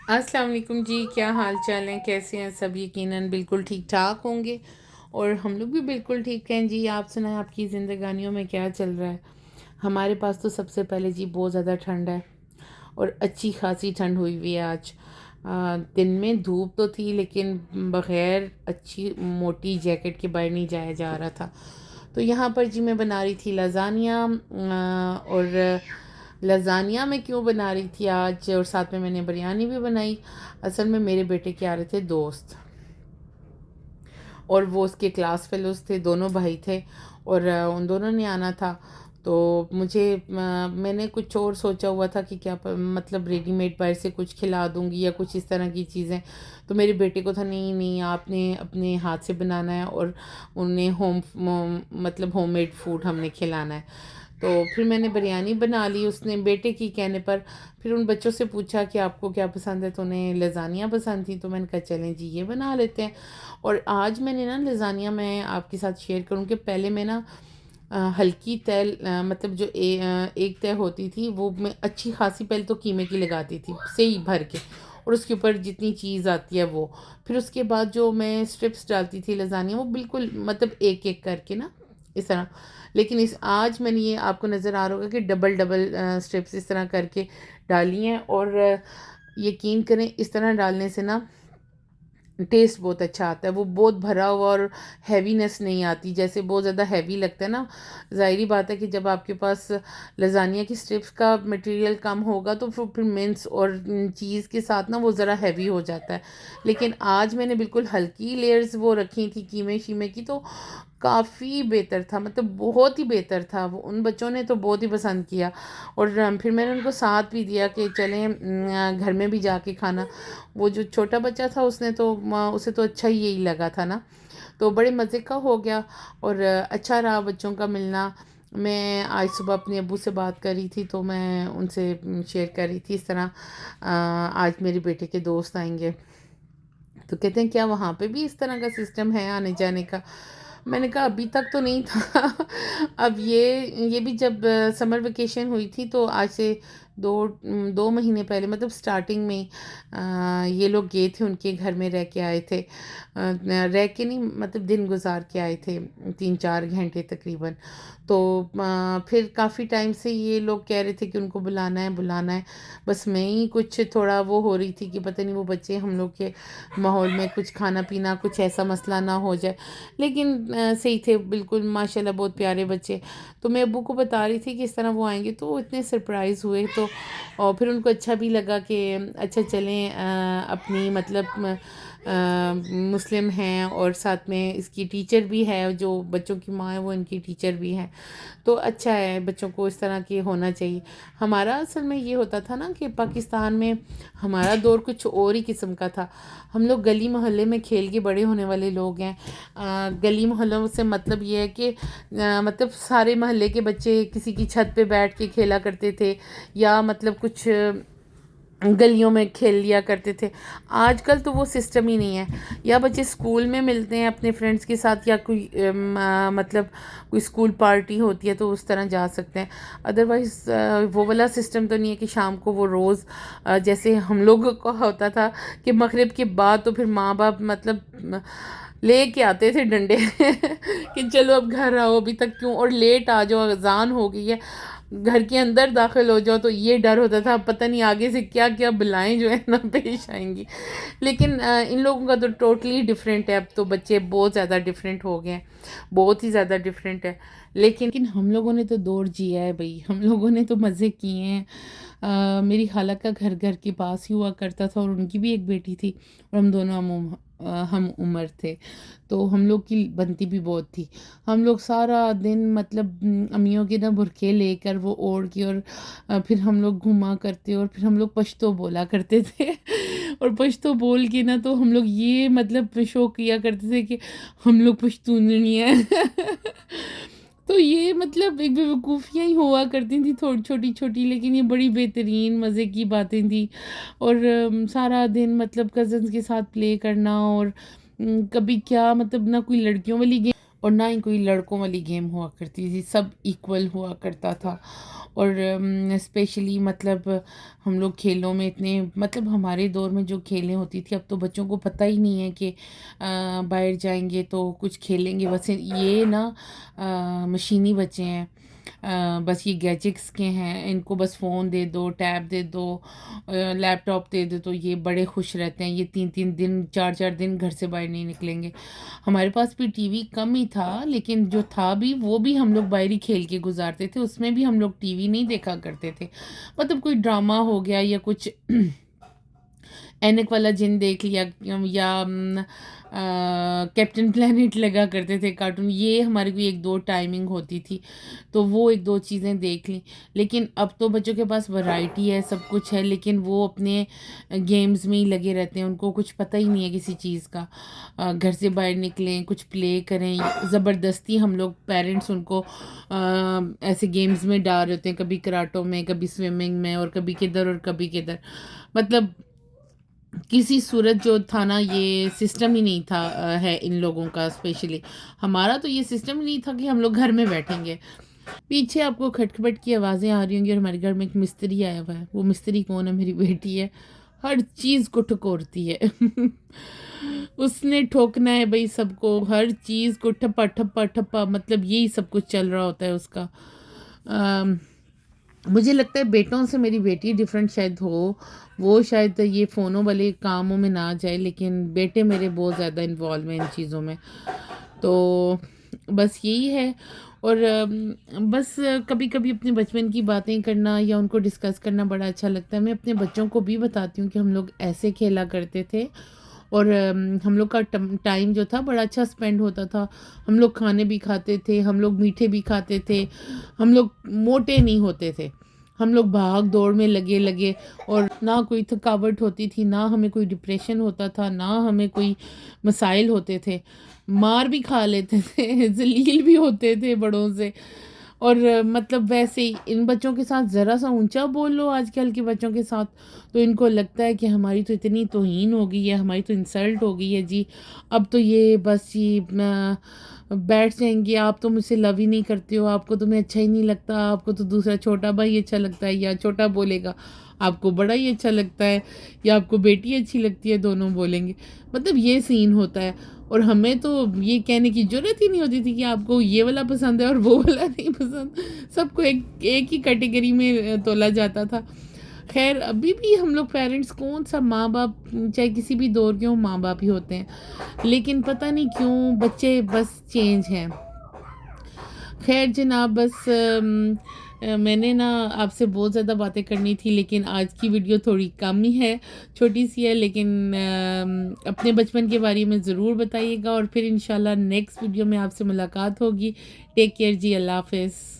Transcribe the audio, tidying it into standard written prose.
अस्सलाम वालेकुम जी, क्या हाल चाल है, कैसे हैं सब। यकीनन बिल्कुल ठीक ठाक होंगे और हम लोग भी बिल्कुल ठीक हैं जी। आप सुनाएं, आपकी ज़िंदगानियों में क्या चल रहा है। हमारे पास तो सबसे पहले जी बहुत ज़्यादा ठंड है और अच्छी खासी ठंड हुई हुई है आज। दिन में धूप तो थी लेकिन बग़ैर अच्छी मोटी जैकेट के बाहर नहीं जाया जा रहा था। तो यहाँ पर जी मैं बना रही थी लज़ानिया। और लज़ानिया मैं क्यों बना रही थी आज, और साथ में मैंने बिरयानी भी बनाई। असल में मेरे बेटे के आ रहे थे दोस्त और वो उसके क्लास फेलोज़ थे, दोनों भाई थे और उन दोनों ने आना था। तो मैंने कुछ और सोचा हुआ था कि मतलब रेडीमेड बाहर से कुछ खिला दूँगी या कुछ इस तरह की चीज़ें। तो मेरे बेटे को था नहीं नहीं, आपने अपने हाथ से बनाना है और उन्हें मतलब होममेड फूड हमने खिलाना है। तो फिर मैंने बिरयानी बना ली उसने बेटे की कहने पर। फिर उन बच्चों से पूछा कि आपको क्या पसंद है, तो उन्हें लज़ानिया पसंद थी। तो मैंने कहा चलें जी ये बना लेते हैं। और आज मैंने ना लज़ानिया मैं आपके साथ शेयर करूँ कि पहले मैं ना हल्की तेल मतलब जो एक तय होती थी वो मैं अच्छी खासी पहले तो कीमे की लगाती थी सही भर के, और उसके ऊपर जितनी चीज़ आती है वो। फिर उसके बाद जो मैं स्ट्रिप्स डालती थी लज़ानिया वो बिल्कुल मतलब एक एक करके ना इस तरह। लेकिन इस आज मैंने ये आपको नज़र आ रहा होगा कि डबल डबल स्ट्रिप्स इस तरह करके डाली हैं। और यकीन करें इस तरह डालने से ना टेस्ट बहुत अच्छा आता है। वो बहुत भरा हुआ और हैवीनेस नहीं आती, जैसे बहुत ज़्यादा हैवी लगता है ना। ज़ाहिरी बात है कि जब आपके पास लज़ानिया की स्ट्रिप्स का मटेरियल कम होगा तो फिर मिन्स और चीज़ के साथ ना वो ज़रा हैवी हो जाता है। लेकिन आज मैंने बिल्कुल हल्की लेयर्स वो रखी थी कीमे शीमे की, तो काफ़ी बेहतर था, मतलब बहुत ही बेहतर था। वो उन बच्चों ने तो बहुत ही पसंद किया। और फिर मैंने उनको साथ भी दिया कि चलें घर में भी जाके खाना। वो जो छोटा बच्चा था उसने तो उसे तो अच्छा ही यही लगा था ना। तो बड़े मज़े का हो गया और अच्छा रहा बच्चों का मिलना। मैं आज सुबह अपने अब्बू से बात कर रही थी तो मैं उनसे शेयर कर रही थी इस तरह आज मेरे बेटे के दोस्त आएंगे। तो कहते हैं क्या वहाँ पे भी इस तरह का सिस्टम है आने जाने का। मैंने कहा अभी तक तो नहीं था। अब ये भी जब समर वेकेशन हुई थी तो आज से 2 महीने पहले मतलब स्टार्टिंग में ये लोग गए थे, उनके घर में रह के आए थे। रह के नहीं मतलब दिन गुजार के आए थे 3-4 घंटे तकरीबन। तो फिर काफ़ी टाइम से ये लोग कह रहे थे कि उनको बुलाना है बुलाना है। बस मैं ही कुछ थोड़ा वो हो रही थी कि पता नहीं वो बच्चे हम लोग के माहौल में कुछ खाना पीना कुछ ऐसा मसला ना हो जाए। लेकिन सही थे बिल्कुल माशाल्लाह, बहुत प्यारे बच्चे। तो मैं अब्बू को बता रही थी कि इस तरह वो आएंगे तो वो इतने सरप्राइज़ हुए। तो और फिर उनको अच्छा भी लगा कि अच्छा चलें अपनी मतलब मुस्लिम हैं और साथ में इसकी टीचर भी है, जो बच्चों की माँ है वो इनकी टीचर भी हैं। तो अच्छा है, बच्चों को इस तरह के होना चाहिए। हमारा असल में ये होता था ना कि पाकिस्तान में हमारा दौर कुछ और ही किस्म का था। हम लोग गली मोहल्ले में खेल के बड़े होने वाले लोग हैं। गली मोहल्लों से मतलब ये है कि मतलब सारे मोहल्ले के बच्चे किसी की छत पे बैठ के खेला करते थे या मतलब कुछ गलियों में खेल लिया करते थे। आजकल तो वो सिस्टम ही नहीं है। या बच्चे स्कूल में मिलते हैं अपने फ्रेंड्स के साथ या कोई मतलब कोई स्कूल पार्टी होती है तो उस तरह जा सकते हैं। अदरवाइज़ वो वाला सिस्टम तो नहीं है कि शाम को वो रोज़ जैसे हम लोग को होता था कि मगरिब के बाद तो फिर माँ बाप मतलब ले के आते थे डंडे कि चलो अब घर आओ, अभी तक क्यों और लेट आ जाओ, अजान हो गई है। घर के अंदर दाखिल हो जाओ तो ये डर होता था पता नहीं आगे से क्या क्या बलाएं जो है ना पेश आएंगी। लेकिन इन लोगों का तो टोटली डिफरेंट है। अब तो बच्चे बहुत ज़्यादा डिफरेंट हो गए हैं, बहुत ही ज़्यादा डिफरेंट है। लेकिन हम लोगों ने तो दौर जिया है भाई, हम लोगों ने तो मज़े किए हैं। मेरी खाला का घर घर के पास ही हुआ करता था और उनकी भी एक बेटी थी और हम दोनों हम उम्र थे। तो हम लोग की बनती भी बहुत थी। हम लोग सारा दिन मतलब अम्मियों के ना बुरखे लेकर वो ओढ़ के और फिर हम लोग घुमा करते और फिर हम लोग पश्तो बोला करते थे। और पश्तो बोल के ना तो हम लोग ये मतलब शो किया करते थे कि हम लोग पश्तूननी है। तो ये मतलब एक बेवकूफ़ियाँ ही हुआ करती थी थोड़ी छोटी छोटी, लेकिन ये बड़ी बेहतरीन मज़े की बातें थी। और सारा दिन मतलब कज़न्स के साथ प्ले करना और कभी क्या मतलब ना कोई लड़कियों वाली गेम और ना ही कोई लड़कों वाली गेम हुआ करती थी, सब इक्वल हुआ करता था। और स्पेशली मतलब हम लोग खेलों में इतने मतलब हमारे दौर में जो खेलें होती थी, अब तो बच्चों को पता ही नहीं है कि बाहर जाएंगे तो कुछ खेलेंगे। बस ये ना मशीनी बच्चे हैं, बस ये गैजेट्स के हैं, इनको बस फ़ोन दे दो, टैब दे दो, लैपटॉप दे दो, तो ये बड़े खुश रहते हैं। ये 3-3 दिन 4-4 दिन घर से बाहर नहीं निकलेंगे। हमारे पास भी टीवी कम ही था, लेकिन जो था भी वो भी हम लोग बाहर ही खेल के गुजारते थे, उसमें भी हम लोग टीवी नहीं देखा करते थे। मतलब कोई ड्रामा हो गया या कुछ ऐनक वाला जिन देख लिया, या कैप्टन प्लेनेट लगा करते थे कार्टून, ये हमारी कोई एक दो टाइमिंग होती थी, तो वो एक दो चीज़ें देख ली। लेकिन अब तो बच्चों के पास वैरायटी है, सब कुछ है, लेकिन वो अपने गेम्स में ही लगे रहते हैं, उनको कुछ पता ही नहीं है किसी चीज़ का। घर से बाहर निकलें, कुछ प्ले करें, ज़बरदस्ती हम लोग पेरेंट्स उनको ऐसे गेम्स में डाल रहे होते हैं, कभी कराटों में, कभी स्विमिंग में, और कभी किधर और कभी किधर। मतलब किसी सूरत जो था ना, ये सिस्टम ही नहीं था है इन लोगों का स्पेशली। हमारा तो ये सिस्टम ही नहीं था कि हम लोग घर में बैठेंगे। पीछे आपको खटखट की आवाज़ें आ रही होंगी, और हमारे घर में एक मिस्त्री आया हुआ है। वो मिस्त्री कौन है? मेरी बेटी है। हर चीज़ को ठकोरती है। उसने ठोकना है भाई सबको, हर चीज़ को ठप्पा ठप्पा ठप्पा, मतलब यही सब कुछ चल रहा होता है उसका। मुझे लगता है बेटों से मेरी बेटी डिफरेंट शायद हो, वो शायद ये फ़ोनों वाले कामों में ना जाए, लेकिन बेटे मेरे बहुत ज़्यादा इन्वॉल्व हैं इन चीज़ों में। तो बस यही है। और बस कभी कभी अपने बचपन की बातें करना या उनको डिस्कस करना बड़ा अच्छा लगता है। मैं अपने बच्चों को भी बताती हूँ कि हम लोग ऐसे खेला करते थे, और हम लोग का टाइम जो था बड़ा अच्छा स्पेंड होता था। हम लोग खाने भी खाते थे, हम लोग मीठे भी खाते थे, हम लोग मोटे नहीं होते थे, हम लोग भाग दौड़ में लगे लगे, और ना कोई थकावट होती थी, ना हमें कोई डिप्रेशन होता था, ना हमें कोई मसाइल होते थे। मार भी खा लेते थे, जलील भी होते थे बड़ों से। और मतलब वैसे ही इन बच्चों के साथ ज़रा सा ऊंचा बोल लो आजकल के बच्चों के साथ, तो इनको लगता है कि हमारी तो इतनी तौहीन हो गई है, हमारी तो इंसल्ट हो गई है जी। अब तो ये बस ये बैठ जाएंगे, आप तो मुझसे लव ही नहीं करते हो, आपको तो मैं अच्छा ही नहीं लगता, आपको तो दूसरा छोटा भाई अच्छा लगता है, या छोटा बोलेगा आपको बड़ा ही अच्छा लगता है, या आपको बेटी अच्छी लगती है, दोनों बोलेंगे। मतलब ये सीन होता है। और हमें तो ये कहने की ज़रूरत ही नहीं होती थी कि आपको ये वाला पसंद है और वो वाला नहीं पसंद। सबको एक एक ही कैटेगरी में तोला जाता था। खैर अभी भी हम लोग पेरेंट्स कौन सा माँ बाप, चाहे किसी भी दौर के हों, माँ बाप ही होते हैं, लेकिन पता नहीं क्यों बच्चे बस चेंज हैं। खैर जनाब, बस मैंने ना आपसे बहुत ज़्यादा बातें करनी थी, लेकिन आज की वीडियो थोड़ी कम ही है, छोटी सी है, लेकिन अपने बचपन के बारे में ज़रूर बताइएगा, और फिर इंशाल्लाह नेक्स्ट वीडियो में आपसे मुलाकात होगी। टेक केयर जी, अल्लाह हाफ़िज़।